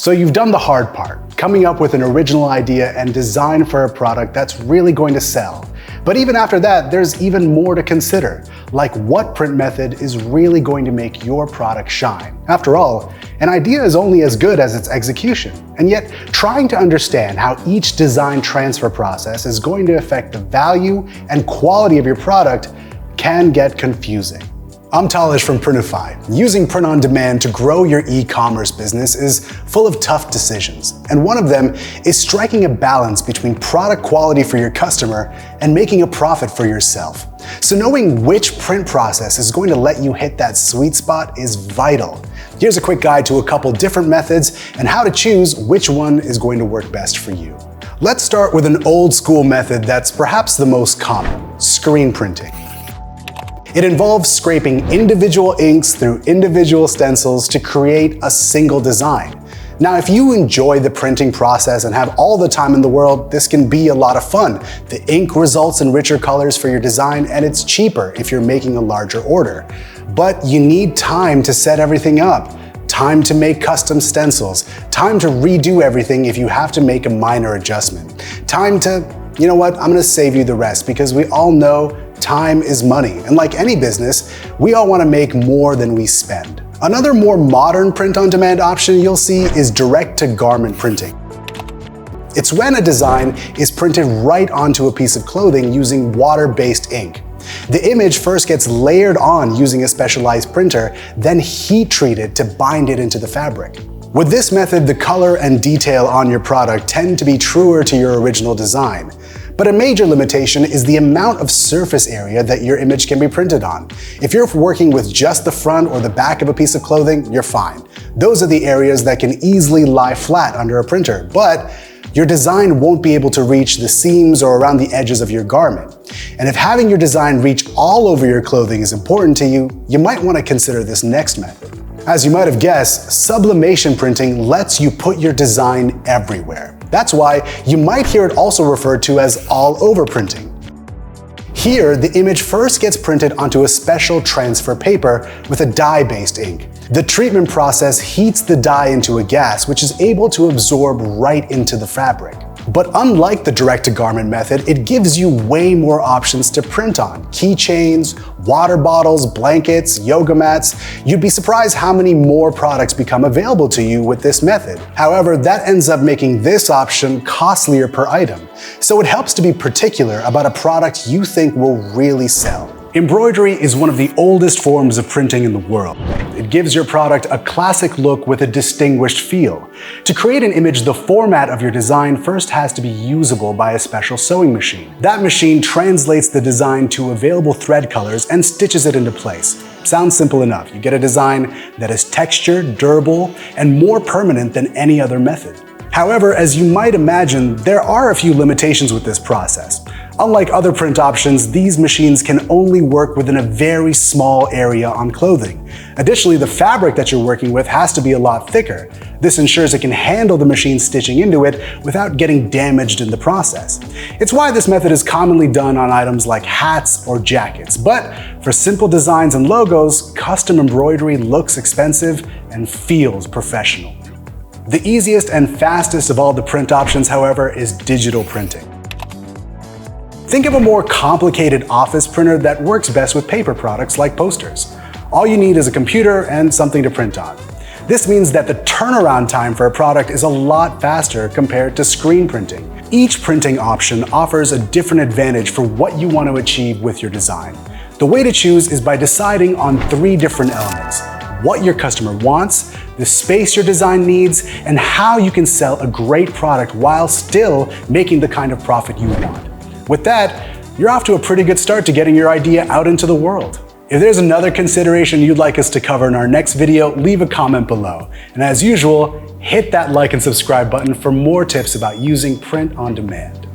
So you've done the hard part, coming up with an original idea and design for a product that's really going to sell. But even after that, there's even more to consider, like what print method is really going to make your product shine. After all, an idea is only as good as its execution. And yet, trying to understand how each design transfer process is going to affect the value and quality of your product can get confusing. I'm Talish from Printify. Using print on demand to grow your e-commerce business is full of tough decisions, and one of them is striking a balance between product quality for your customer and making a profit for yourself. So knowing which print process is going to let you hit that sweet spot is vital. Here's a quick guide to a couple different methods and how to choose which one is going to work best for you. Let's start with an old school method that's perhaps the most common: screen printing. It involves scraping individual inks through individual stencils to create a single design. Now, if you enjoy the printing process and have all the time in the world, this can be a lot of fun. The ink results in richer colors for your design, and it's cheaper if you're making a larger order. But you need time to set everything up, time to make custom stencils, time to redo everything if you have to make a minor adjustment, time to, you know what, I'm gonna save you the rest, because we all know time is money, and like any business, we all want to make more than we spend. Another more modern print-on-demand option you'll see is direct-to-garment printing. It's when a design is printed right onto a piece of clothing using water-based ink. The image first gets layered on using a specialized printer, then heat-treated to bind it into the fabric. With this method, the color and detail on your product tend to be truer to your original design. But a major limitation is the amount of surface area that your image can be printed on. If you're working with just the front or the back of a piece of clothing, you're fine. Those are the areas that can easily lie flat under a printer, but your design won't be able to reach the seams or around the edges of your garment. And if having your design reach all over your clothing is important to you, you might want to consider this next method. As you might have guessed, sublimation printing lets you put your design everywhere. That's why you might hear it also referred to as all-over printing. Here, the image first gets printed onto a special transfer paper with a dye-based ink. The treatment process heats the dye into a gas, which is able to absorb right into the fabric. But unlike the direct-to-garment method, it gives you way more options to print on: keychains, water bottles, blankets, yoga mats. You'd be surprised how many more products become available to you with this method. However, that ends up making this option costlier per item. So it helps to be particular about a product you think will really sell. Embroidery is one of the oldest forms of printing in the world. It gives your product a classic look with a distinguished feel. To create an image, the format of your design first has to be usable by a special sewing machine. That machine translates the design to available thread colors and stitches it into place. Sounds simple enough. You get a design that is textured, durable, and more permanent than any other method. However, as you might imagine, there are a few limitations with this process. Unlike other print options, these machines can only work within a very small area on clothing. Additionally, the fabric that you're working with has to be a lot thicker. This ensures it can handle the machine stitching into it without getting damaged in the process. It's why this method is commonly done on items like hats or jackets. But for simple designs and logos, custom embroidery looks expensive and feels professional. The easiest and fastest of all the print options, however, is digital printing. Think of a more complicated office printer that works best with paper products like posters. All you need is a computer and something to print on. This means that the turnaround time for a product is a lot faster compared to screen printing. Each printing option offers a different advantage for what you want to achieve with your design. The way to choose is by deciding on 3 different elements: what your customer wants, the space your design needs, and how you can sell a great product while still making the kind of profit you want. With that, you're off to a pretty good start to getting your idea out into the world. If there's another consideration you'd like us to cover in our next video, leave a comment below. And as usual, hit that like and subscribe button for more tips about using print on demand.